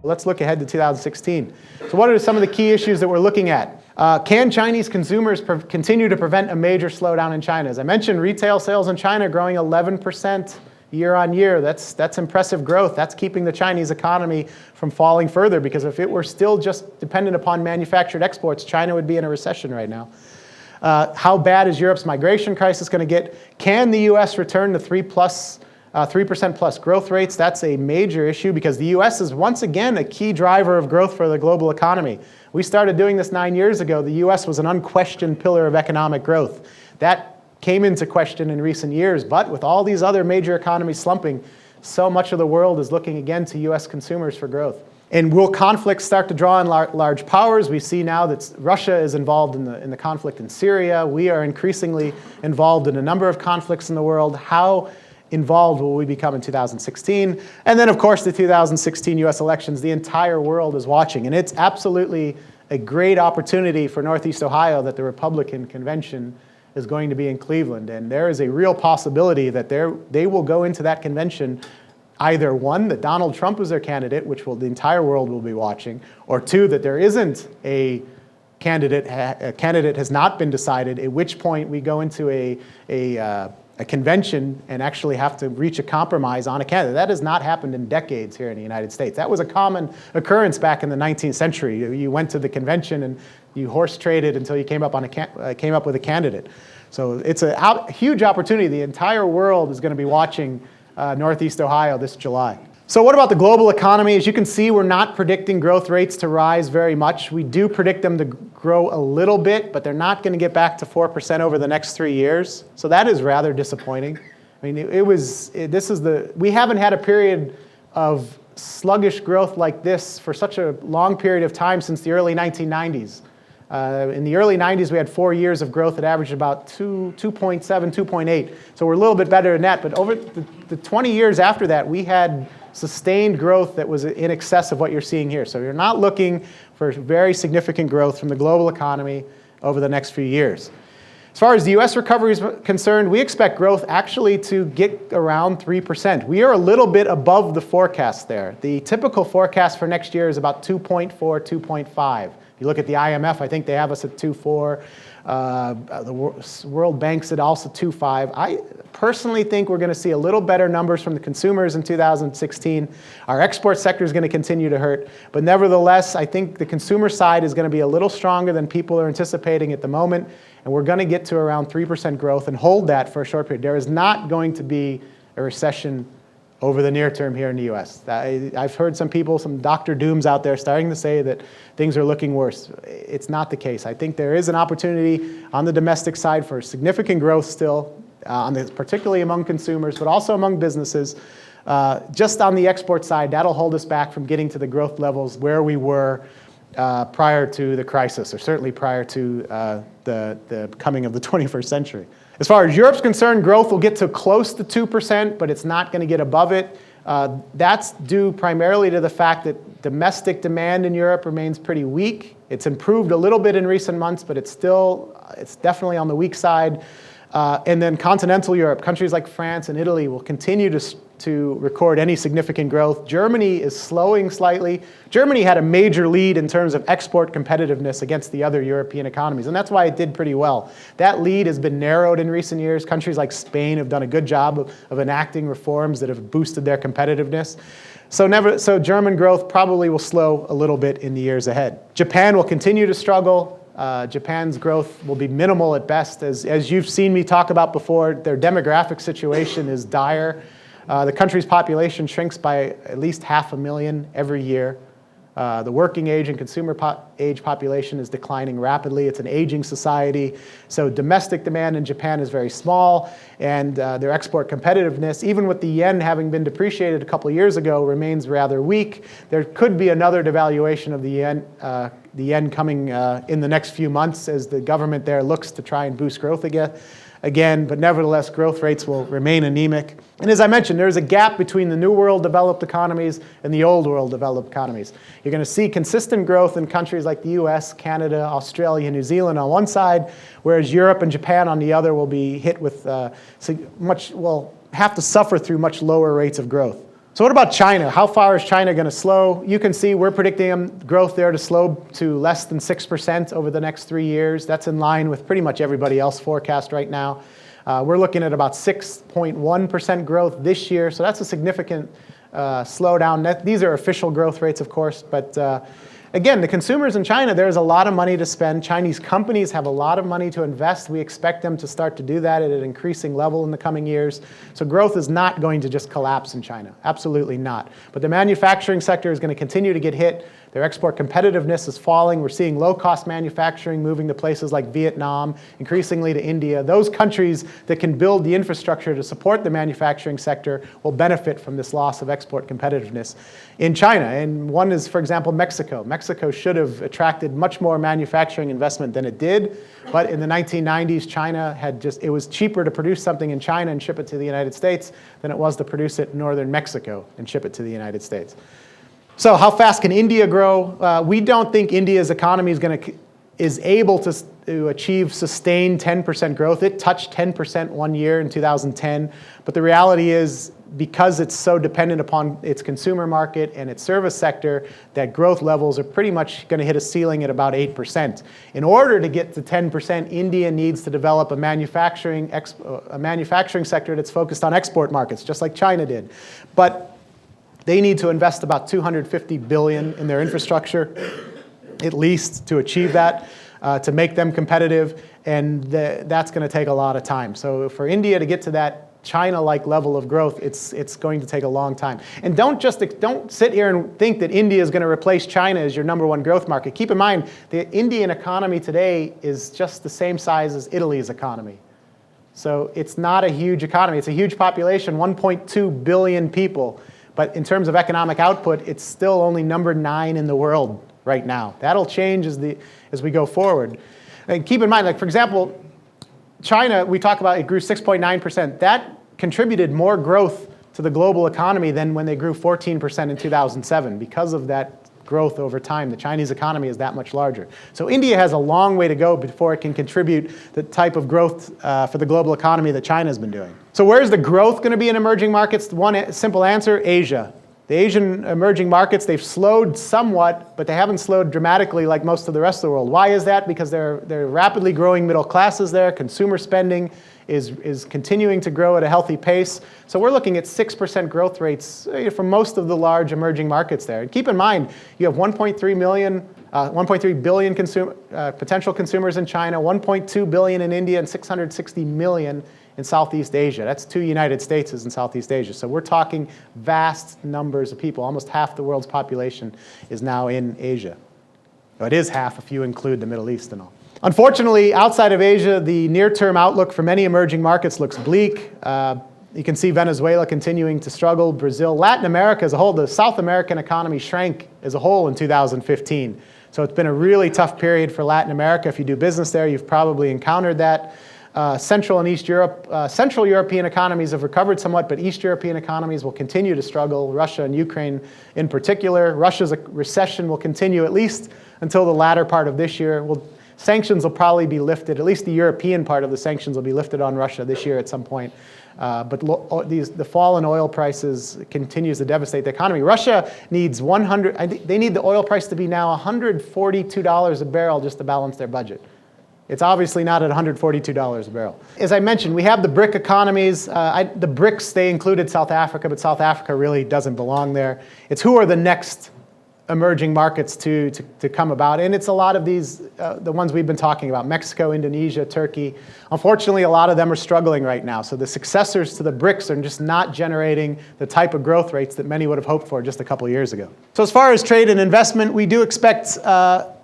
Let's look ahead to 2016. So what are some of the key issues that we're looking at? Can Chinese consumers continue to prevent a major slowdown in China? As I mentioned, retail sales in China are growing 11% year on year. That's impressive growth. That's keeping the Chinese economy from falling further, because if it were still just dependent upon manufactured exports, China would be in a recession right now. How bad is Europe's migration crisis going to get? Can the U.S. return to 3% plus growth rates? That's a major issue, because the U.S. is once again a key driver of growth for the global economy. We started doing this 9 years ago. The U.S. was an unquestioned pillar of economic growth. That came into question in recent years, but with all these other major economies slumping, so much of the world is looking again to U.S. consumers for growth. And will conflicts start to draw in large powers? We see now that Russia is involved in the conflict in Syria. We are increasingly involved in a number of conflicts in the world. How involved will we become in 2016? And then, of course, the 2016 U.S. elections. The entire world is watching, and it's absolutely a great opportunity for Northeast Ohio that the Republican convention is going to be in Cleveland. And there is a real possibility that they will go into that convention either one, that Donald Trump is their candidate, which the entire world will be watching, or two, that there isn't a candidate has not been decided, at which point we go into a convention and actually have to reach a compromise on a candidate. That has not happened in decades here in the United States. That was a common occurrence back in the 19th century. You went to the convention and you horse traded until you came up with a candidate. So it's a huge opportunity. The entire world is going to be watching Northeast Ohio this July. So what about the global economy? As you can see, we're not predicting growth rates to rise very much. We do predict them to grow a little bit, but they're not going to get back to 4% over the next 3 years. So that is rather disappointing. I mean, we haven't had a period of sluggish growth like this for such a long period of time since the early 1990s. In the early 90s, we had 4 years of growth that averaged about 2.7, 2.8. So we're a little bit better than that. But over the 20 years after that, we had sustained growth that was in excess of what you're seeing here. So you're not looking for very significant growth from the global economy over the next few years. As far as the U.S. recovery is concerned, we expect growth actually to get around 3%. We are a little bit above the forecast there. The typical forecast for next year is about 2.4, 2.5. If you look at the IMF, I think they have us at 2.4. The World Bank's at also 2.5. I personally think we're going to see a little better numbers from the consumers in 2016. Our export sector is going to continue to hurt. But nevertheless, I think the consumer side is going to be a little stronger than people are anticipating at the moment. And we're going to get to around 3% growth and hold that for a short period. There is not going to be a recession over the near term here in the U.S. I've heard some people, some Dr. Dooms out there starting to say that things are looking worse. It's not the case. I think there is an opportunity on the domestic side for significant growth still, particularly among consumers, but also among businesses. Just on the export side, that'll hold us back from getting to the growth levels where we were prior to the crisis, or certainly prior to the coming of the 21st century. As far as Europe's concerned, growth will get to close to 2%, but it's not going to get above it. That's due primarily to the fact that domestic demand in Europe remains pretty weak. It's improved a little bit in recent months, but it's definitely on the weak side. And then continental Europe, countries like France and Italy will continue to record any significant growth. Germany is slowing slightly. Germany had a major lead in terms of export competitiveness against the other European economies, and that's why it did pretty well. That lead has been narrowed in recent years. Countries like Spain have done a good job of enacting reforms that have boosted their competitiveness. So German growth probably will slow a little bit in the years ahead. Japan will continue to struggle. Japan's growth will be minimal at best. As you've seen me talk about before, their demographic situation is dire. The country's population shrinks by at least 500,000 every year. The working age and consumer age population is declining rapidly. It's an aging society. So domestic demand in Japan is very small, and their export competitiveness, even with the yen having been depreciated a couple years ago, remains rather weak. There could be another devaluation of the yen coming in the next few months as the government there looks to try and boost growth again, but nevertheless, growth rates will remain anemic. And as I mentioned, there's a gap between the New World developed economies and the Old World developed economies. You're going to see consistent growth in countries like the US, Canada, Australia, New Zealand on one side, whereas Europe and Japan on the other will be hit with have to suffer through much lower rates of growth. So what about China? How far is China going to slow? You can see we're predicting growth there to slow to less than 6% over the next 3 years. That's in line with pretty much everybody else forecast right now. We're looking at about 6.1% growth this year, so that's a significant slowdown. These are official growth rates, of course, but again, the consumers in China, there's a lot of money to spend. Chinese companies have a lot of money to invest. We expect them to start to do that at an increasing level in the coming years. So growth is not going to just collapse in China. Absolutely not. But the manufacturing sector is going to continue to get hit. Their export competitiveness is falling. We're seeing low-cost manufacturing moving to places like Vietnam, increasingly to India. Those countries that can build the infrastructure to support the manufacturing sector will benefit from this loss of export competitiveness in China. And one is, for example, Mexico. Mexico should have attracted much more manufacturing investment than it did. But in the 1990s, China had it was cheaper to produce something in China and ship it to the United States than it was to produce it in northern Mexico and ship it to the United States. So how fast can India grow? We don't think India's economy is able to achieve sustained 10% growth. It touched 10% one year in 2010, but the reality is because it's so dependent upon its consumer market and its service sector, that growth levels are pretty much going to hit a ceiling at about 8%. In order to get to 10%, India needs to develop a manufacturing sector that's focused on export markets, just like China did. But they need to invest about $250 billion in their infrastructure, at least, to achieve that, to make them competitive, and that's going to take a lot of time. So for India to get to that China-like level of growth, it's going to take a long time. And don't sit here and think that India is going to replace China as your #1 growth market. Keep in mind, the Indian economy today is just the same size as Italy's economy. So it's not a huge economy. It's a huge population, 1.2 billion people. But in terms of economic output, it's still only number 9 in the world right now. That'll change as we go forward. And keep in mind, like for example, China, we talk about it grew 6.9%. That contributed more growth to the global economy than when they grew 14% in 2007. Because of that growth over time, the Chinese economy is that much larger. So India has a long way to go before it can contribute the type of growth for the global economy that China's been doing. So where's the growth going to be in emerging markets? One simple answer, Asia. The Asian emerging markets, they've slowed somewhat, but they haven't slowed dramatically like most of the rest of the world. Why is that? Because they're rapidly growing middle classes there. Consumer spending is continuing to grow at a healthy pace. So we're looking at 6% growth rates for most of the large emerging markets there. And keep in mind, you have 1.3 billion potential consumers in China, 1.2 billion in India, and 660 million in Southeast Asia. That's 2 United States in Southeast Asia. So we're talking vast numbers of people. Almost half the world's population is now in Asia. Well, it is half if you include the Middle East and all. Unfortunately, outside of Asia, the near-term outlook for many emerging markets looks bleak. You can see Venezuela continuing to struggle, Brazil, Latin America as a whole. The South American economy shrank as a whole in 2015. So it's been a really tough period for Latin America. If you do business there, you've probably encountered that. Central and East Europe, Central European economies have recovered somewhat, but East European economies will continue to struggle, Russia and Ukraine in particular. Russia's recession will continue at least until the latter part of this year. Sanctions will probably be lifted, at least the European part of the sanctions will be lifted on Russia this year at some point. But the fall in oil prices continues to devastate the economy. Russia needs they need the oil price to be now $142 a barrel just to balance their budget. It's obviously not at $142 a barrel. As I mentioned, we have the BRIC economies. The BRICS, they included South Africa, but South Africa really doesn't belong there. It's who are the next emerging markets to come about. And it's a lot of these, the ones we've been talking about, Mexico, Indonesia, Turkey. Unfortunately, a lot of them are struggling right now. So the successors to the BRICS are just not generating the type of growth rates that many would have hoped for just a couple of years ago. So as far as trade and investment, we do expect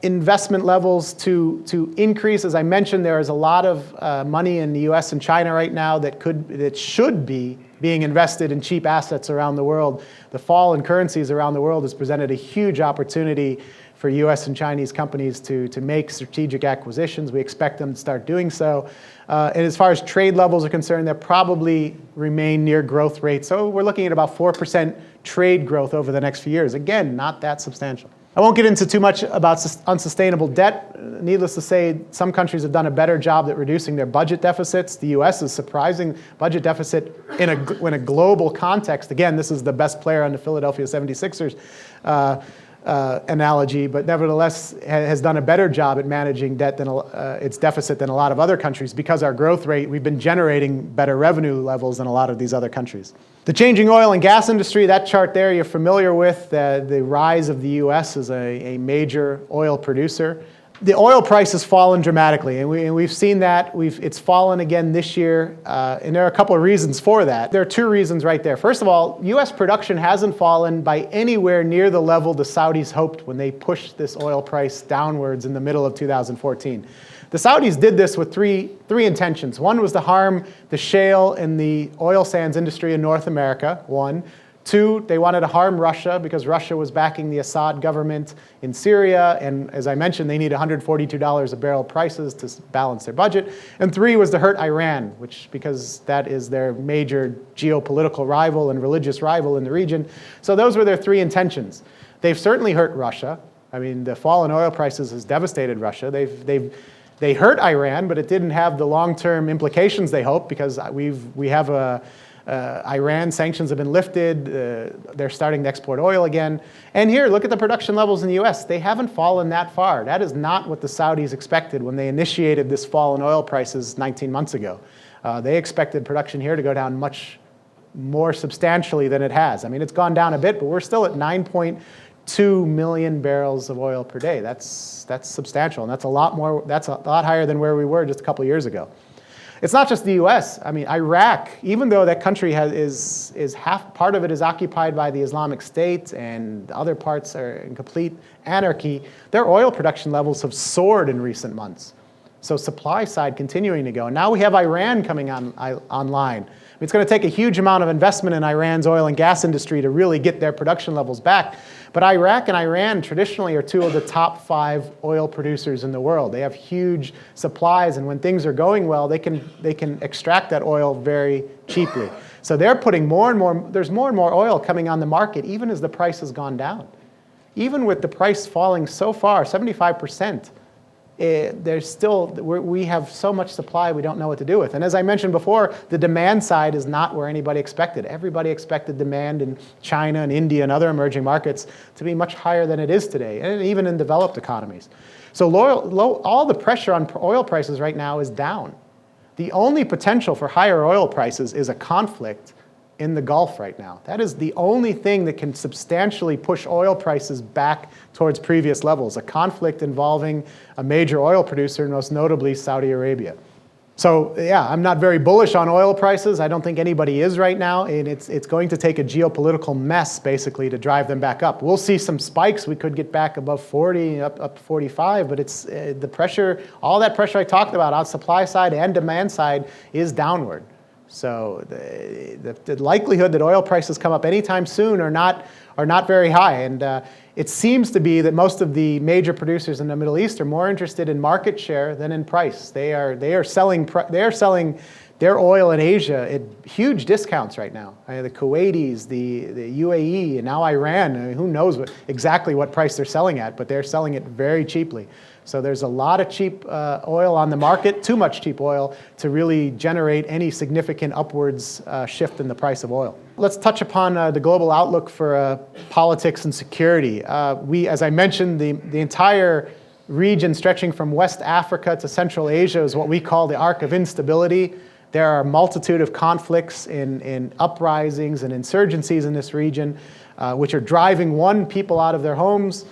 investment levels to increase. As I mentioned, there is a lot of money in the US and China right now that should be being invested in cheap assets around the world. The fall in currencies around the world has presented a huge opportunity for US and Chinese companies to make strategic acquisitions. We expect them to start doing so. And as far as trade levels are concerned, they'll probably remain near growth rates. So we're looking at about 4% trade growth over the next few years. Again, not that substantial. I won't get into too much about unsustainable debt. Needless to say, some countries have done a better job at reducing their budget deficits. The US is surprising budget deficit in a global context. Again, this is the best player on the Philadelphia 76ers analogy, but nevertheless has done a better job at managing debt than its deficit than a lot of other countries because our growth rate, we've been generating better revenue levels than a lot of these other countries. The changing oil and gas industry, that chart there you're familiar with, the rise of the US as a major oil producer. The oil price has fallen dramatically, and we've seen that. It's fallen again this year, and there are a couple of reasons for that. There are two reasons right there. First of all, US production hasn't fallen by anywhere near the level the Saudis hoped when they pushed this oil price downwards in the middle of 2014. The Saudis did this with three intentions. One was to harm the shale and the oil sands industry in North America, one. Two, they wanted to harm Russia because Russia was backing the Assad government in Syria, and as I mentioned, they need $142 a barrel prices to balance their budget. And three was to hurt Iran, because that is their major geopolitical rival and religious rival in the region. So those were their three intentions. They've certainly hurt Russia. I mean, the fall in oil prices has devastated Russia. They hurt Iran, but it didn't have the long-term implications they hoped because we have Iran sanctions have been lifted. They're starting to export oil again. And here, look at the production levels in the US. They haven't fallen that far. That is not what the Saudis expected when they initiated this fall in oil prices 19 months ago. They expected production here to go down much more substantially than it has. I mean, it's gone down a bit, but we're still at 9.2 million barrels of oil per day. That's substantial, and that's a lot higher than where we were just a couple years ago. It's not just the US. I mean, Iraq, even though that country is part of it is occupied by the Islamic State and other parts are in complete anarchy, their oil production levels have soared in recent months. So supply side continuing to go. And now we have Iran coming online. It's going to take a huge amount of investment in Iran's oil and gas industry to really get their production levels back. But Iraq and Iran traditionally are two of the top 5 oil producers in the world. They have huge supplies, and when things are going well, they can extract that oil very cheaply. So they're putting there's more and more oil coming on the market, even as the price has gone down. Even with the price falling so far, 75%, we have so much supply we don't know what to do with. And as I mentioned before, the demand side is not where anybody expected. Everybody expected demand in China and India and other emerging markets to be much higher than it is today, and even in developed economies. So all the pressure on oil prices right now is down. The only potential for higher oil prices is a conflict in the Gulf right now. That is the only thing that can substantially push oil prices back towards previous levels, a conflict involving a major oil producer, most notably Saudi Arabia. So yeah, I'm not very bullish on oil prices. I don't think anybody is right now, and it's going to take a geopolitical mess basically to drive them back up. We'll see some spikes. We could get back above 40, up to 45, but it's the pressure, all that pressure I talked about on supply side and demand side is downward. So the likelihood that oil prices come up anytime soon are not very high. And it seems to be that most of the major producers in the Middle East are more interested in market share than in price. They are selling their oil in Asia at huge discounts right now. The Kuwaitis, the UAE, and now Iran. I mean, who knows exactly what price they're selling at, but they're selling it very cheaply. So there's a lot of cheap oil on the market, too much cheap oil, to really generate any significant upwards shift in the price of oil. Let's touch upon the global outlook for politics and security. As I mentioned, the entire region stretching from West Africa to Central Asia is what we call the arc of instability. There are a multitude of conflicts in uprisings and insurgencies in this region, which are driving people out of their homes,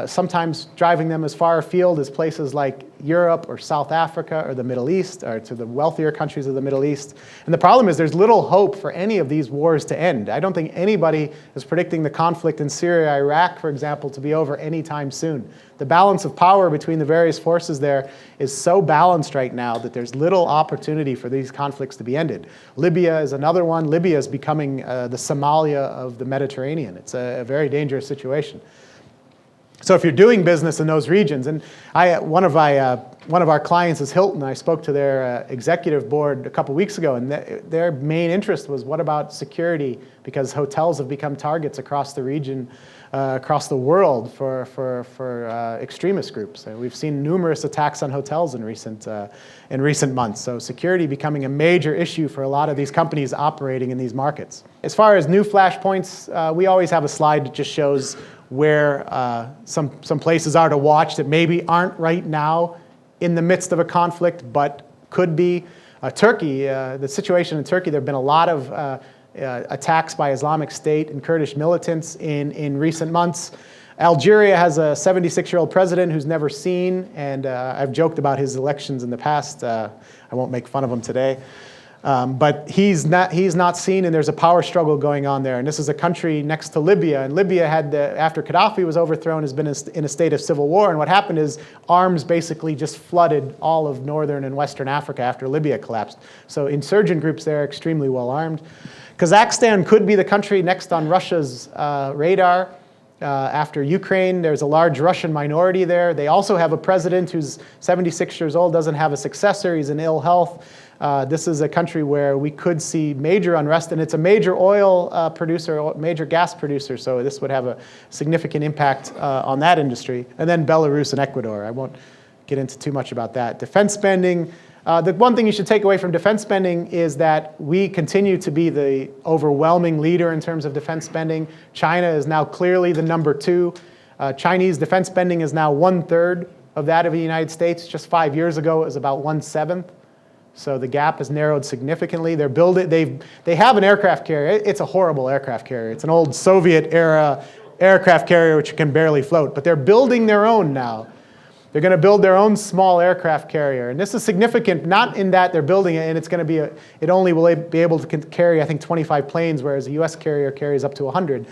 sometimes driving them as far afield as places like Europe or South Africa or the Middle East, or to the wealthier countries of the Middle East. And the problem is there's little hope for any of these wars to end. I don't think anybody is predicting the conflict in Syria, Iraq, for example, to be over anytime soon. The balance of power between the various forces there is so balanced right now that there's little opportunity for these conflicts to be ended. Libya is another one. Libya is becoming the Somalia of the Mediterranean. It's a very dangerous situation. So if you're doing business in those regions, and one of my one of our clients is Hilton. I spoke to their executive board a couple weeks ago, and their main interest was, what about security? Because hotels have become targets across the region, across the world for extremist groups. And we've seen numerous attacks on hotels in recent months. So security becoming a major issue for a lot of these companies operating in these markets. As far as new flashpoints, we always have a slide that just shows where some places are to watch that maybe aren't right now in the midst of a conflict, but could be. Turkey, the situation in Turkey, there have been a lot of attacks by Islamic State and Kurdish militants in recent months. Algeria has a 76-year-old president who's never seen, and I've joked about his elections in the past. I won't make fun of him today. But he's not seen, and there's a power struggle going on there. And this is a country next to Libya. And Libya had, after Gaddafi was overthrown, has been in a state of civil war. And what happened is arms basically just flooded all of northern and western Africa after Libya collapsed. So insurgent groups there are extremely well armed. Kazakhstan could be the country next on Russia's radar. After Ukraine, there's a large Russian minority there. They also have a president who's 76 years old, doesn't have a successor, he's in ill health. This is a country where we could see major unrest, and it's a major oil producer, major gas producer, so this would have a significant impact on that industry. And then Belarus and Ecuador. I won't get into too much about that. Defense spending. The one thing you should take away from defense spending is that we continue to be the overwhelming leader in terms of defense spending. China is now clearly the number 2. Chinese defense spending is now 1/3 of that of the United States. Just 5 years ago, it was about 1/7. So the gap has narrowed significantly. They have an aircraft carrier. It's a horrible aircraft carrier. It's an old Soviet-era aircraft carrier which can barely float. But they're building their own now. They're going to build their own small aircraft carrier. And this is significant, not in that they're building it and it's going to be it only will be able to carry, I think, 25 planes, whereas a US carrier carries up to 100.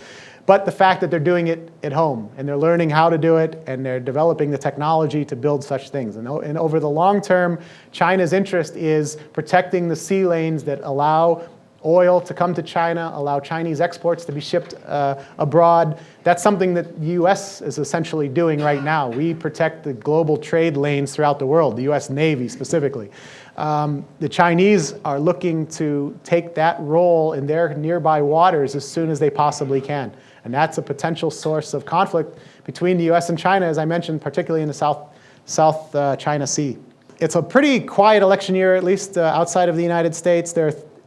But the fact that they're doing it at home and they're learning how to do it and they're developing the technology to build such things. And over the long term, China's interest is protecting the sea lanes that allow oil to come to China, allow Chinese exports to be shipped abroad. That's something that the US is essentially doing right now. We protect the global trade lanes throughout the world, the US Navy specifically. The Chinese are looking to take that role in their nearby waters as soon as they possibly can. And that's a potential source of conflict between the US and China, as I mentioned, particularly in the South China Sea. It's a pretty quiet election year, at least outside of the United States.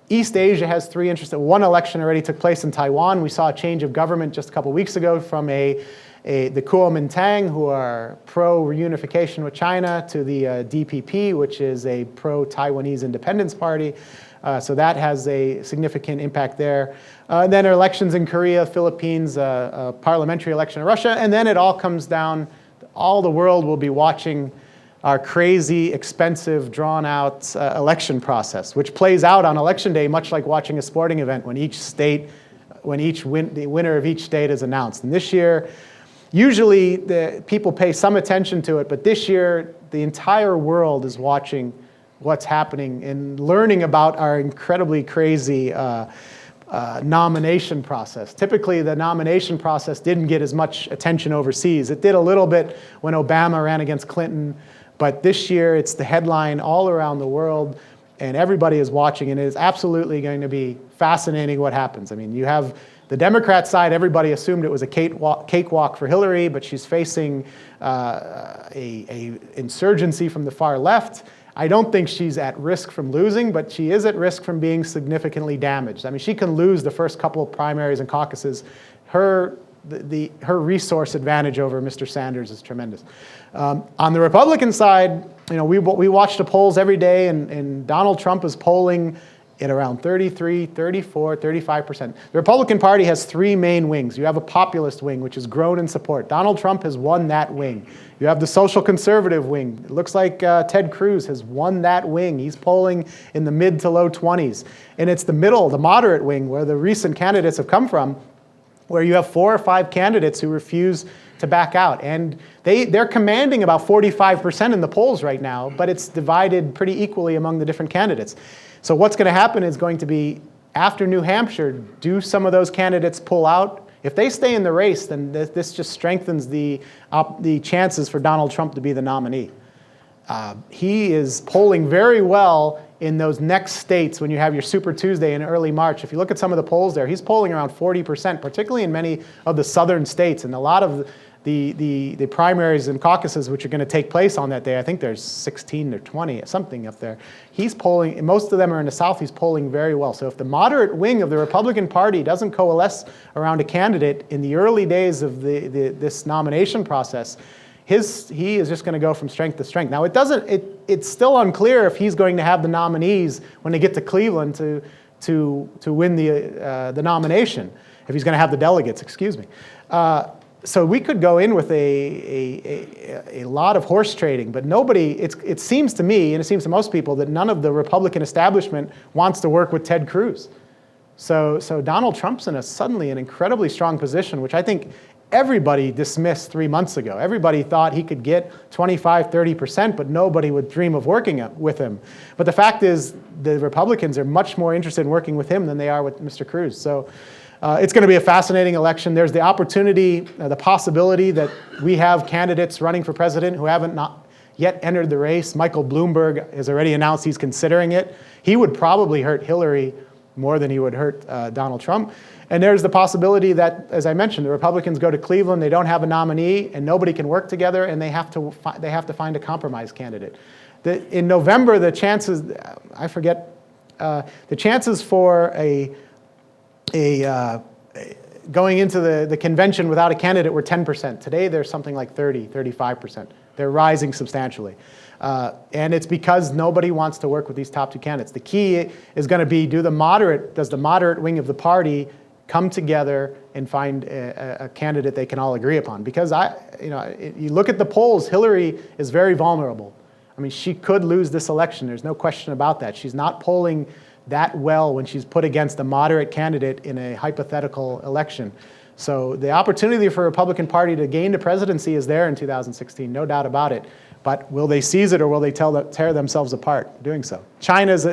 East Asia has 3 interesting. One election already took place in Taiwan. We saw a change of government just a couple weeks ago from the Kuomintang, who are pro-reunification with China, to the DPP, which is a pro-Taiwanese independence party. So that has a significant impact there. Then there are elections in Korea, Philippines, a parliamentary election in Russia, and then it all comes down, all the world will be watching our crazy, expensive, drawn-out election process, which plays out on election day much like watching a sporting event when the winner of each state is announced. And this year, usually the people pay some attention to it, but this year the entire world is watching what's happening and learning about our incredibly crazy nomination process. Typically, the nomination process didn't get as much attention overseas. It did a little bit when Obama ran against Clinton. But this year, it's the headline all around the world, and everybody is watching, and it is absolutely going to be fascinating what happens. I mean, you have the Democrat side, everybody assumed it was a cakewalk for Hillary, but she's facing a insurgency from the far left. I don't think she's at risk from losing, but she is at risk from being significantly damaged. I mean, she can lose the first couple of primaries and caucuses. Her resource advantage over Mr. Sanders is tremendous. On the Republican side, we watch the polls every day, and Donald Trump is polling at around 33, 34, 35%. The Republican Party has 3 main wings. You have a populist wing, which has grown in support. Donald Trump has won that wing. You have the social conservative wing. It looks like Ted Cruz has won that wing. He's polling in the mid to low 20s. And it's the middle, the moderate wing, where the recent candidates have come from, where you have 4 or 5 candidates who refuse to back out. And they're commanding about 45% in the polls right now, but it's divided pretty equally among the different candidates. So what's going to happen is going to be, after New Hampshire, do some of those candidates pull out? If they stay in the race, then this just strengthens the chances for Donald Trump to be the nominee. he is polling very well in those next states when you have your Super Tuesday in early March. If you look at some of the polls there, he's polling around 40%, particularly in many of the southern states. And a lot of the primaries and caucuses which are going to take place on that day, I think there's 16 or 20, something up there. He's polling, most of them are in the South, he's polling very well. So if the moderate wing of the Republican Party doesn't coalesce around a candidate in the early days of this nomination process, he is just going to go from strength to strength. Now, it's still unclear if he's going to have the nominees when they get to Cleveland to win the nomination, if he's going to have the delegates, excuse me. So we could go in with a lot of horse trading, but nobody, it seems to me, and it seems to most people, that none of the Republican establishment wants to work with Ted Cruz. So Donald Trump's in suddenly an incredibly strong position, which I think everybody dismissed 3 months ago. Everybody thought he could get 25, 30%, but nobody would dream of working with him. But the fact is, the Republicans are much more interested in working with him than they are with Mr. Cruz. So it's going to be a fascinating election. There's the opportunity, the possibility that we have candidates running for president who haven't not yet entered the race. Michael Bloomberg has already announced he's considering it. He would probably hurt Hillary more than he would hurt Donald Trump. And there's the possibility that, as I mentioned, the Republicans go to Cleveland, they don't have a nominee, and nobody can work together, and they have to find a compromise candidate. In November, the chances, I forget, the chances for going into the convention without a candidate were 10%. Today, there's something like 30, 35%. They're rising substantially. And it's because nobody wants to work with these top two candidates. The key is going to be, does the moderate wing of the party come together and find a candidate they can all agree upon? Because you look at the polls, Hillary is very vulnerable. I mean, she could lose this election. There's no question about that. She's not polling that well when she's put against a moderate candidate in a hypothetical election. So the opportunity for the Republican Party to gain the presidency is there in 2016, no doubt about it. But will they seize it, or will they tear themselves apart doing so? China is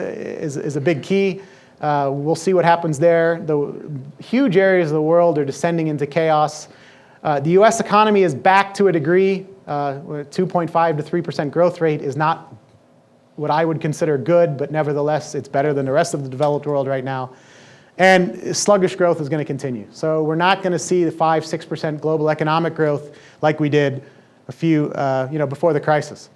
a big key. We'll see what happens there. The huge areas of the world are descending into chaos. The U.S. economy is back to a degree. 2.5 to 3% growth rate is not what I would consider good, but nevertheless, it's better than the rest of the developed world right now. And sluggish growth is going to continue. So we're not going to see the 5-6% global economic growth like we did before the crisis.